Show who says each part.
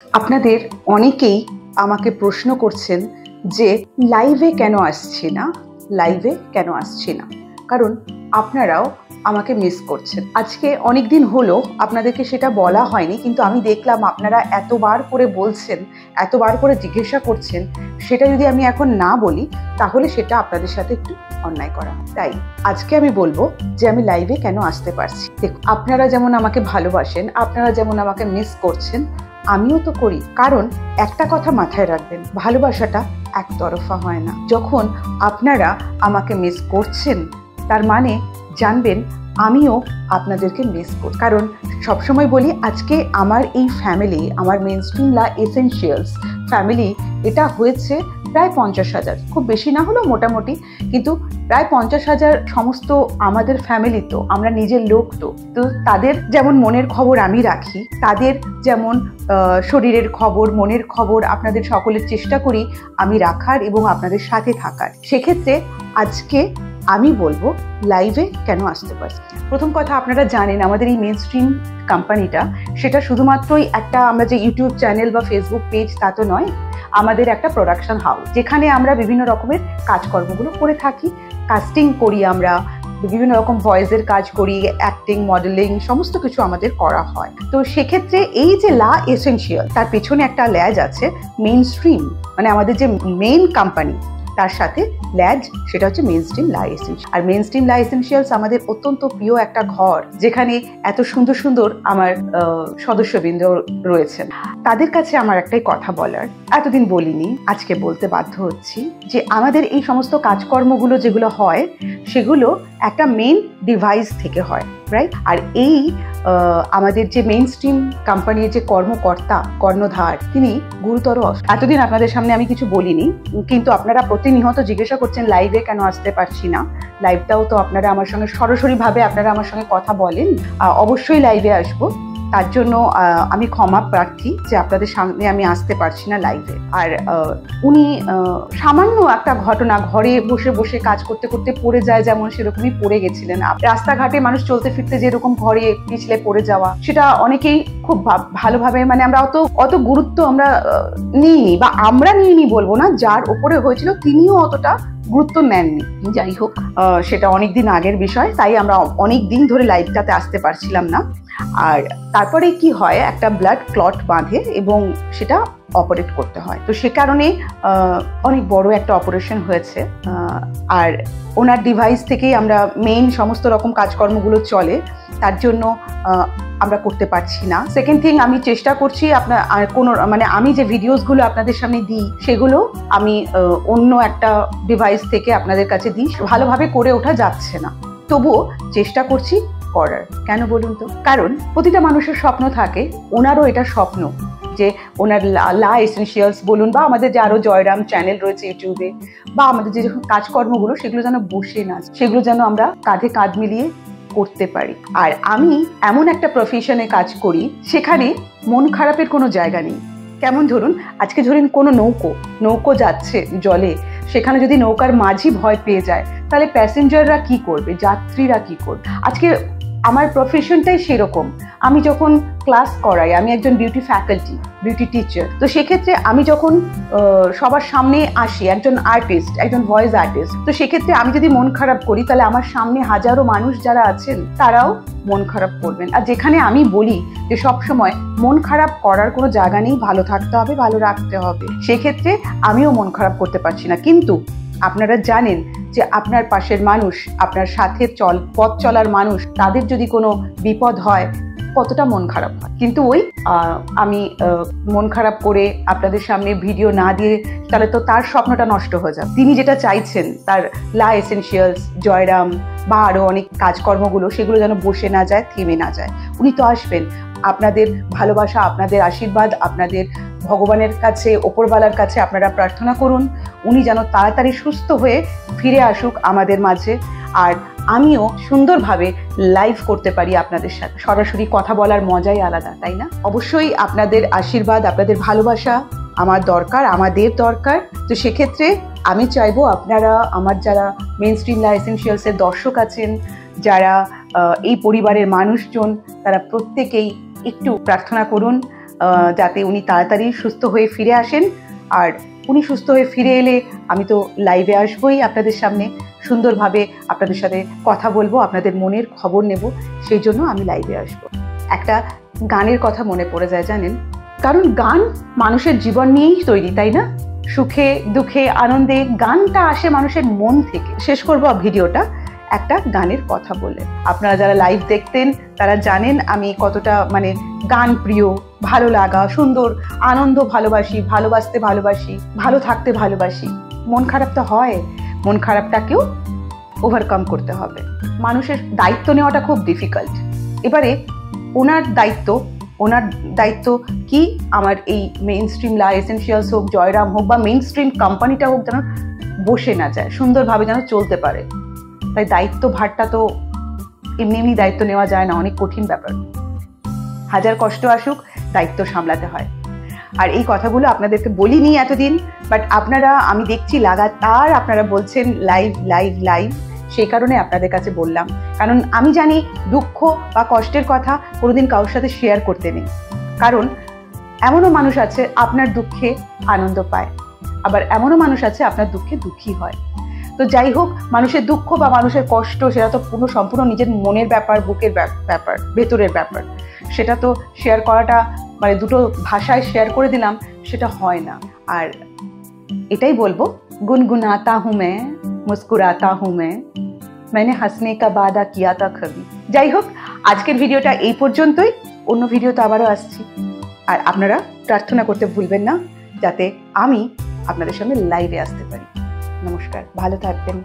Speaker 1: আপনাদের অনেকেই আমাকে প্রশ্ন করছেন যে লাইভে কেন আসছি না কারণ আপনারাও আমাকে মিস করছেন। আজকে অনেক দিন হলো আপনাদেরকে সেটা বলা হয়নি, কিন্তু আমি দেখলাম আপনারা এতবার করে বলছেন, এতবার করে জিজ্ঞাসা করছেন, সেটা যদি আমি এখন না বলি তাহলে সেটা আপনাদের সাথে একটু অন্যায় করা। তাই আজকে আমি বলবো যে আমি লাইভে কেন আসতে পারছি। দেখুন, আপনারা যেমন আমাকে ভালোবাসেন, আপনারা যেমন আমাকে মিস করছেন, আমিও তো করি। কারণ একটা কথা মাথায় রাখবেন, ভালোবাসাটা একতরফা হয় না। যখন আপনারা আমাকে মিস করছেন তার মানে জানবেন আমিও আপনাদেরকে মিস করি। কারণ সবসময় বলি, আজকে আমার এই ফ্যামিলি, আমার মেইনস্ট্রিম লা এসেনশিয়ালস ফ্যামিলি, এটা হয়েছে প্রায় 50,000, খুব বেশি না হলেও মোটামুটি, কিন্তু প্রায় 50,000 সমস্ত আমাদের ফ্যামিলি। তো আমরা নিজের লোক, তো তাদের যেমন মনের খবর আমি রাখি, তাদের যেমন শরীরের খবর, মনের খবর আপনাদের সকলের চেষ্টা করি আমি রাখার এবং আপনাদের সাথে থাকার। সেক্ষেত্রে আজকে আমি বলবো লাইভে কেন আসতে পারছি। প্রথম কথা, আপনারা জানেন আমাদের এই মেইনস্ট্রিম কোম্পানিটা, সেটা শুধুমাত্রই একটা আমরা যে ইউটিউব চ্যানেল বা ফেসবুক পেজ তা তো নয়, আমাদের একটা প্রোডাকশন হাউস, যেখানে আমরা বিভিন্ন রকমের কাজকর্মগুলো করে থাকি। কাস্টিং করি, আমরা বিভিন্ন রকম ভয়েসের কাজ করি, অ্যাক্টিং, মডেলিং, সমস্ত কিছু আমাদের করা হয়। তো সেক্ষেত্রে এই যে লা এসেনশিয়াল, তার পেছনে একটা ল্যাজ আছে মেইনস্ট্রিম, মানে আমাদের যে মেইন কোম্পানি তার সাথে ল্যাজ, সেটা হচ্ছে মেইনস্ট্রিম লা এসেনশিয়াল। আর মেইনস্ট্রিম লা এসেনশিয়ালস আমাদের অত্যন্ত প্রিয় একটা ঘর, যেখানে এত সুন্দর সুন্দর আমার সদস্যবৃন্দ রয়েছেন। তাদের কাছে আমার একটাই কথা বলার, এতদিন বলিনি, আজকে বলতে বাধ্য হচ্ছি, যে আমাদের এই সমস্ত কাজকর্মগুলো যেগুলো হয় সেগুলো একটা মেইন ডিভাইস থেকে হয়, রাইট? আর এই আমাদের যে মেইনস্ট্রিম কোম্পানির যে কর্ণধার, তিনি গুরুতর অসুস্থ। এতদিন আপনাদের সামনে আমি কিছু বলিনি, কিন্তু আপনারা প্রতিনিয়ত জিজ্ঞাসা করছেন লাইভে কেন আসতে পারছি না। লাইভটাও তো আপনারা আমার সঙ্গে সরাসরিভাবে আপনারা আমার সঙ্গে কথা বলেন, অবশ্যই লাইভে আসবো। তার জন্য আমি ক্ষমা প্রার্থী যে আপনাদের সামনে আমি আসতে পারছি না লাইভে। আর উনি সামান্য একটা ঘটনা, ঘরে বসে বসে কাজ করতে করতে পড়ে যায়, যেমন সেরকমই পড়ে গেছিলেন। রাস্তাঘাটে মানুষ চলতে ফিরতে যেরকম ঘরে পিছলে পড়ে যাওয়া, সেটা অনেকেই খুব ভালোভাবে, মানে আমরা অত গুরুত্ব আমরা নিইনি, বা আমরা নিইনি বলবো না, যার ওপরে হয়েছিল তিনিও অতটা গুরুত্ব নেননি। যাই হোক, সেটা অনেকদিন আগের বিষয়, তাই আমরা অনেক দিন ধরে লাইভটাতে আসতে পারছিলাম না। আর তারপরে কি হয়, একটা ব্লাড ক্লট বাঁধে এবং সেটা অপারেট করতে হয়। তো সে কারণে অনেক বড় একটা অপারেশন হয়েছে, আর ওনার ডিভাইস থেকেই আমরা মেইন সমস্ত রকম কাজকর্মগুলো চলে, তার জন্য আমরা করতে পারছি না। সেকেন্ড থিং, আমি চেষ্টা করছি আপনার কোনো, মানে আমি যে ভিডিওসগুলো আপনাদের সামনে দিই সেগুলো আমি অন্য একটা ডিভাইস থেকে আপনাদের কাছে দিই, ভালোভাবে করে ওঠা যাচ্ছে না, তবুও চেষ্টা করছি করার। কেন বলুন তো? কারণ প্রতিটা মানুষের স্বপ্ন থাকে, ওনারও এটা স্বপ্ন যে ওনার লা এসেনশিয়ালস বলুন, বা আমাদের যে আরো জয়রাম চ্যানেল রয়েছে ইউটিউবে, বা আমাদের যে কাজকর্মগুলো, সেগুলো যেন বসে না, সেগুলো যেন আমরা কাঁধে কাঁধ মিলিয়ে করতে পারি। আর আমি এমন একটা প্রফেশনে কাজ করি, সেখানে মন খারাপের কোনো জায়গা নেই। কেমন ধরুন, আজকে ধরুন কোনো নৌকো যাচ্ছে জলে, সেখানে যদি নৌকার মাঝি ভয় পেয়ে যায়, তাহলে প্যাসেঞ্জাররা কি করবে, যাত্রীরা কি করবে? আজকে আমার প্রফেশনটাই সেরকম। আমি যখন ক্লাস করাই, আমি একজন বিউটি ফ্যাকাল্টি, বিউটি টিচার, তো সেক্ষেত্রে আমি যখন সবার সামনে আসি, একজন আর্টিস্ট, একজন ভয়েস আর্টিস্ট, তো সেক্ষেত্রে আমি যদি মন খারাপ করি, তাহলে আমার সামনে হাজারো মানুষ যারা আছেন তারাও মন খারাপ করবেন। আর যেখানে আমি বলি যে সবসময় মন খারাপ করার কোনো জায়গা নেই, ভালো থাকতে হবে, ভালো রাখতে হবে, সেক্ষেত্রে আমিও মন খারাপ করতে পারছি না। কিন্তু আপনারা জানেন যে আপনার পাশের মানুষ, আপনার সাথে পথ চলার মানুষ, তাদের যদি কোনো বিপদ হয় কতটা মন খারাপ হয়। কিন্তু আমি মন খারাপ করে আপনাদের সামনে ভিডিও না দিয়ে, তাহলে তো তার স্বপ্নটা নষ্ট হয়ে যাবে। তিনি যেটা চাইছেন, তার লা এসেনশিয়ালস, জয়রাম বা আরো অনেক কাজকর্মগুলো, সেগুলো যেন বসে না যায়, থেমে না যায়। উনি তো আসবেন। আপনাদের ভালোবাসা, আপনাদের আশীর্বাদ, আপনাদের ভগবানের কাছে, ওপরওয়ালার কাছে আপনারা প্রার্থনা করুন, উনি যেন তাড়াতাড়ি সুস্থ হয়ে ফিরে আসুক আমাদের মাঝে, আর আমিও সুন্দরভাবে লাইভ করতে পারি আপনাদের সাথে। সরাসরি কথা বলার মজাই আলাদা, তাই না? অবশ্যই আপনাদের আশীর্বাদ, আপনাদের ভালোবাসা আমার দরকার, আমাদের দরকার। তো সেক্ষেত্রে আমি চাইবো আপনারা, আমার যারা মেইনস্ট্রিম লা এসেনশিয়ালসের দর্শক আছেন, যারা এই পরিবারের মানুষজন, তারা প্রত্যেকেই একটু প্রার্থনা করুন যাতে উনি তাড়াতাড়ি সুস্থ হয়ে ফিরে আসেন। আর উনি সুস্থ হয়ে ফিরে এলে আমি তো লাইভে আসবোই আপনাদের সামনে, সুন্দরভাবে আপনাদের সাথে কথা বলবো, আপনাদের মনের খবর নেব, সেই জন্য আমি লাইভে আসবো। একটা গানের কথা মনে পড়ে যায় জানেন, কারণ গান মানুষের জীবন নিয়েই তৈরি, তাই না? সুখে দুঃখে আনন্দে গানটা আসে মানুষের মন থেকে। শেষ করবো ভিডিওটা একটা গানের কথা বলে। আপনারা যারা লাইভ দেখতেন তারা জানেন আমি কতটা মানে গান প্রিয়, ভালো লাগা, সুন্দর আনন্দ ভালোবাসি, ভালোবাসতে ভালোবাসি, ভালো থাকতে ভালোবাসি। মন খারাপ তো হয়, মন খারাপটাকেও ওভারকাম করতে হবে। মানুষের দায়িত্ব নেওয়াটা খুব ডিফিকাল্ট। এবারে ওনার দায়িত্ব কি, আমার এই মেইন স্ট্রিম লা এসেনশিয়ালস হোক, জয়রাম হোক বা মেইন স্ট্রিম কোম্পানিটা হোক, যেন বসে না যায়, সুন্দরভাবে যেন চলতে পারে। তাই দায়িত্ব ভারটা তো এমনি এমনি দায়িত্ব নেওয়া যায় না, অনেক কঠিন ব্যাপার। হাজার কষ্ট আসুক, দায়িত্ব সামলাতে হয়। আর এই কথাগুলো আপনাদেরকে বলিনি এতদিন, বাট আপনারা, আমি দেখছি লাগাতার আপনারা বলছেন লাইভ লাইভ লাইভ, সেই কারণে আপনাদের কাছে বললাম। কারণ আমি জানি দুঃখ বা কষ্টের কথা কোনোদিন কারোর সাথে শেয়ার করতে নেই। কারণ এমনও মানুষ আছে আপনার দুঃখে আনন্দ পায়, আবার এমনও মানুষ আছে আপনার দুঃখে দুঃখী হয়। তো যাই হোক, মানুষের দুঃখ বা মানুষের কষ্ট সেটা তো সম্পূর্ণ নিজের মনের ব্যাপার, বুকের ব্যাপার, ভেতরের ব্যাপার। সেটা তো শেয়ার করাটা মানে দুটো ভাষায় শেয়ার করে দিলাম সেটা হয় না। আর এটাই বলবো, গুনগুনাতা হুঁ मैं, মুস্কুরাতা হুঁ मैं, मैंने हंसने का वादा किया था कभी। যাই হোক, আজকের ভিডিওটা এই পর্যন্তই। অন্য ভিডিও তো আবারও আসছি। আর আপনারা প্রার্থনা করতে ভুলবেন না যাতে আমি আপনাদের সঙ্গে লাইভে আসতে পারি। নমস্কার, ভালো থাকবেন।